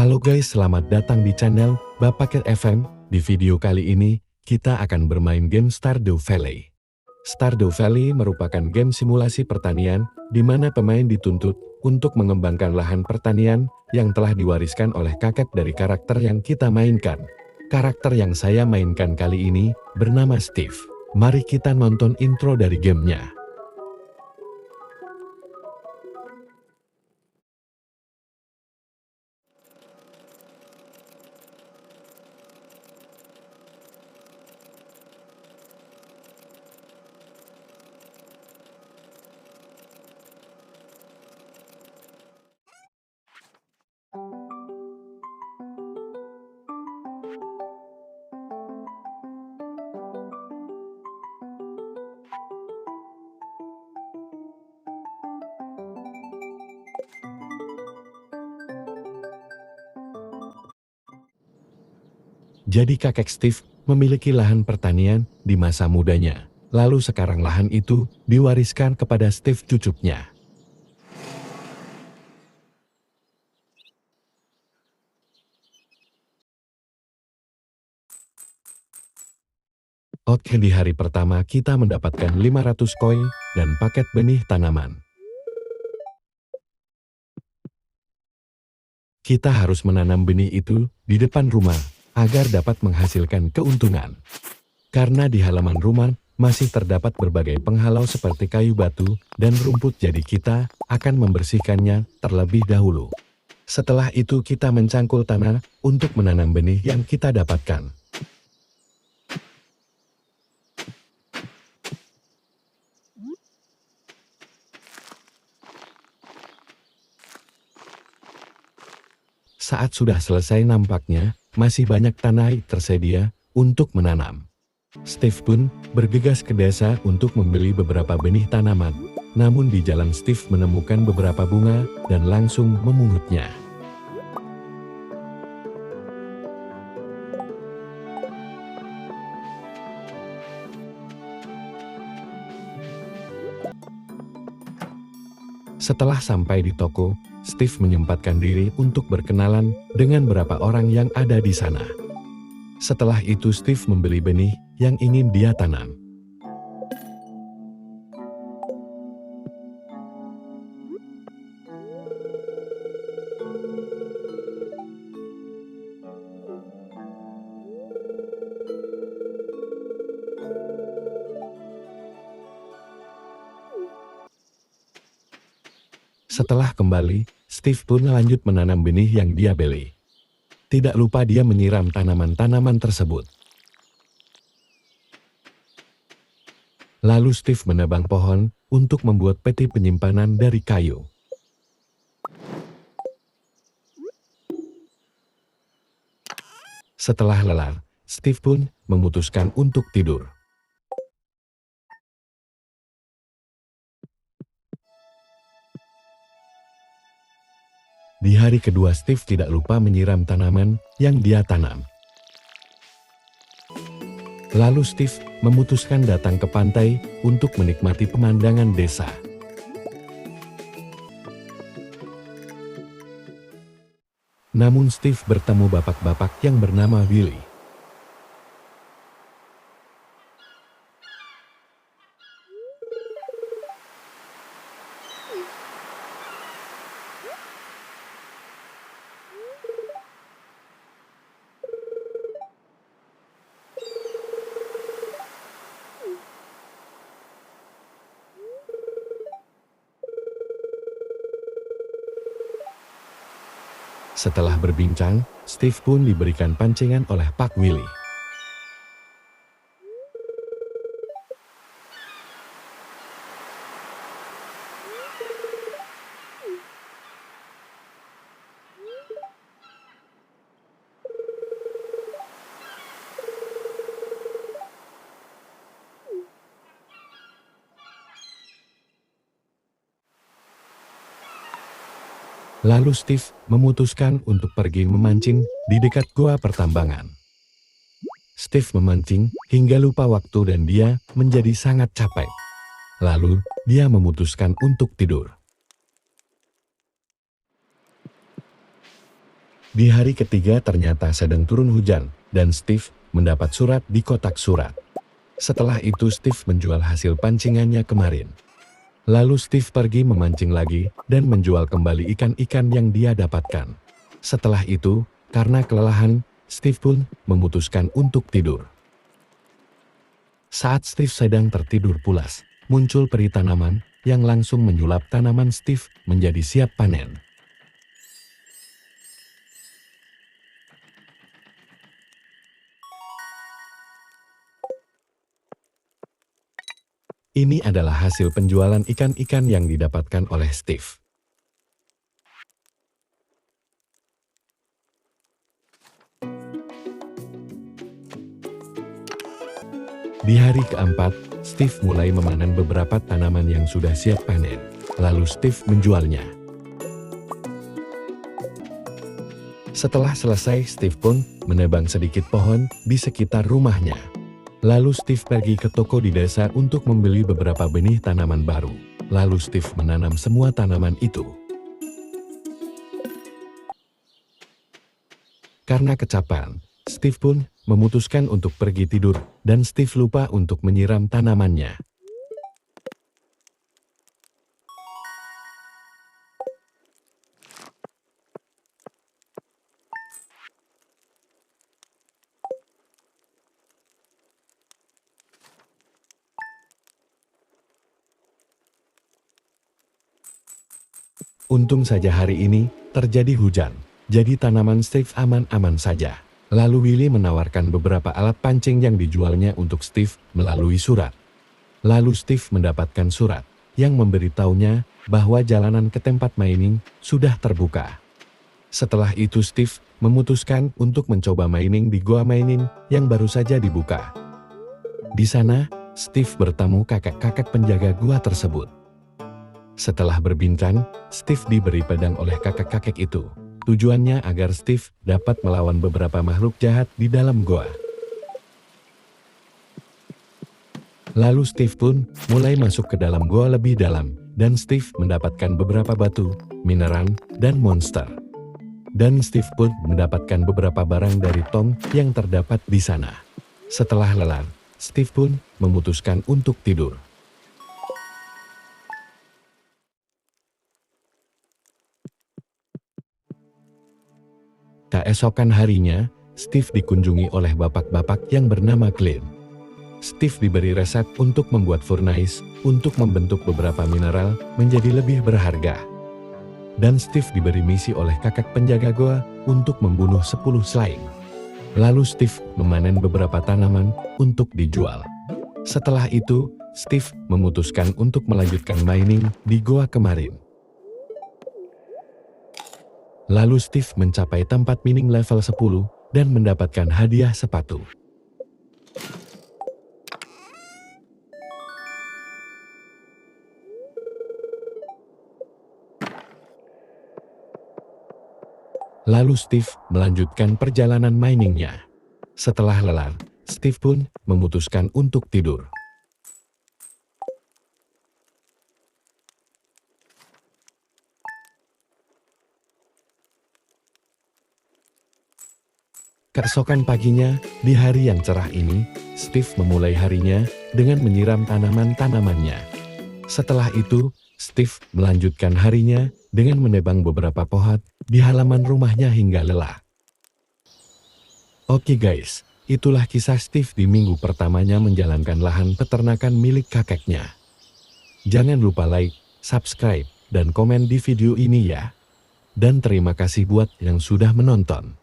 Halo guys, selamat datang di channel Bapaket FM. Di video kali ini, kita akan bermain game Stardew Valley. Stardew Valley merupakan game simulasi pertanian, di mana pemain dituntut untuk mengembangkan lahan pertanian yang telah diwariskan oleh kakek dari karakter yang kita mainkan. Karakter yang saya mainkan kali ini bernama Steve. Mari kita nonton intro dari gamenya. Jadi kakek Steve memiliki lahan pertanian di masa mudanya. Lalu sekarang lahan itu diwariskan kepada Steve cucunya. Oke, di hari pertama kita mendapatkan 500 koin dan paket benih tanaman. Kita harus menanam benih itu di depan rumah agar dapat menghasilkan keuntungan. Karena di halaman rumah masih terdapat berbagai penghalau seperti kayu batu dan rumput, jadi kita akan membersihkannya terlebih dahulu. Setelah itu kita mencangkul tanah untuk menanam benih yang kita dapatkan. Saat sudah selesai nampaknya masih banyak tanah tersedia untuk menanam. Steve pun bergegas ke desa untuk membeli beberapa benih tanaman. Namun di jalan Steve menemukan beberapa bunga dan langsung memungutnya. Setelah sampai di toko, Steve menyempatkan diri untuk berkenalan dengan beberapa orang yang ada di sana. Setelah itu Steve membeli benih yang ingin dia tanam. Setelah kembali, Steve pun lanjut menanam benih yang dia beli. Tidak lupa dia menyiram tanaman-tanaman tersebut. Lalu Steve menebang pohon untuk membuat peti penyimpanan dari kayu. Setelah lelah, Steve pun memutuskan untuk tidur. Di hari kedua Steve tidak lupa menyiram tanaman yang dia tanam. Lalu Steve memutuskan datang ke pantai untuk menikmati pemandangan desa. Namun Steve bertemu bapak-bapak yang bernama Willy. Setelah berbincang, Steve pun diberikan pancingan oleh Pak Willy. Lalu Steve memutuskan untuk pergi memancing di dekat gua pertambangan. Steve memancing hingga lupa waktu dan dia menjadi sangat capek. Lalu, dia memutuskan untuk tidur. Di hari ketiga ternyata sedang turun hujan, dan Steve mendapat surat di kotak surat. Setelah itu Steve menjual hasil pancingannya kemarin. Lalu Steve pergi memancing lagi, dan menjual kembali ikan-ikan yang dia dapatkan. Setelah itu, karena kelelahan, Steve pun memutuskan untuk tidur. Saat Steve sedang tertidur pulas, muncul peri tanaman yang langsung menyulap tanaman Steve menjadi siap panen. Ini adalah hasil penjualan ikan-ikan yang didapatkan oleh Steve. Di hari keempat, Steve mulai memanen beberapa tanaman yang sudah siap panen. Lalu Steve menjualnya. Setelah selesai, Steve pun menebang sedikit pohon di sekitar rumahnya. Lalu Steve pergi ke toko di desa untuk membeli beberapa benih tanaman baru. Lalu Steve menanam semua tanaman itu. Karena kecapean, Steve pun memutuskan untuk pergi tidur, dan Steve lupa untuk menyiram tanamannya. Untung saja hari ini terjadi hujan, jadi tanaman Steve aman-aman saja. Lalu Willy menawarkan beberapa alat pancing yang dijualnya untuk Steve melalui surat. Lalu Steve mendapatkan surat yang memberitahunya bahwa jalanan ke tempat mining sudah terbuka. Setelah itu Steve memutuskan untuk mencoba mining di gua mining yang baru saja dibuka. Di sana, Steve bertemu kakek-kakek penjaga gua tersebut. Setelah berbincang, Steve diberi pedang oleh kakek-kakek itu. Tujuannya agar Steve dapat melawan beberapa makhluk jahat di dalam goa. Lalu Steve pun mulai masuk ke dalam goa lebih dalam, dan Steve mendapatkan beberapa batu, mineral, dan monster. Dan Steve pun mendapatkan beberapa barang dari Tom yang terdapat di sana. Setelah lelah, Steve pun memutuskan untuk tidur. Keesokan harinya, Steve dikunjungi oleh bapak-bapak yang bernama Glenn. Steve diberi resep untuk membuat furnace untuk membentuk beberapa mineral menjadi lebih berharga. Dan Steve diberi misi oleh kakek penjaga goa untuk membunuh 10 slime. Lalu Steve memanen beberapa tanaman untuk dijual. Setelah itu, Steve memutuskan untuk melanjutkan mining di goa kemarin. Lalu Steve mencapai tempat mining level 10 dan mendapatkan hadiah sepatu. Lalu Steve melanjutkan perjalanan miningnya. Setelah lelah, Steve pun memutuskan untuk tidur. Keesokan paginya, di hari yang cerah ini, Steve memulai harinya dengan menyiram tanaman-tanamannya. Setelah itu, Steve melanjutkan harinya dengan menebang beberapa pohon di halaman rumahnya hingga lelah. Oke guys, itulah kisah Steve di minggu pertamanya menjalankan lahan peternakan milik kakeknya. Jangan lupa like, subscribe, dan komen di video ini ya. Dan terima kasih buat yang sudah menonton.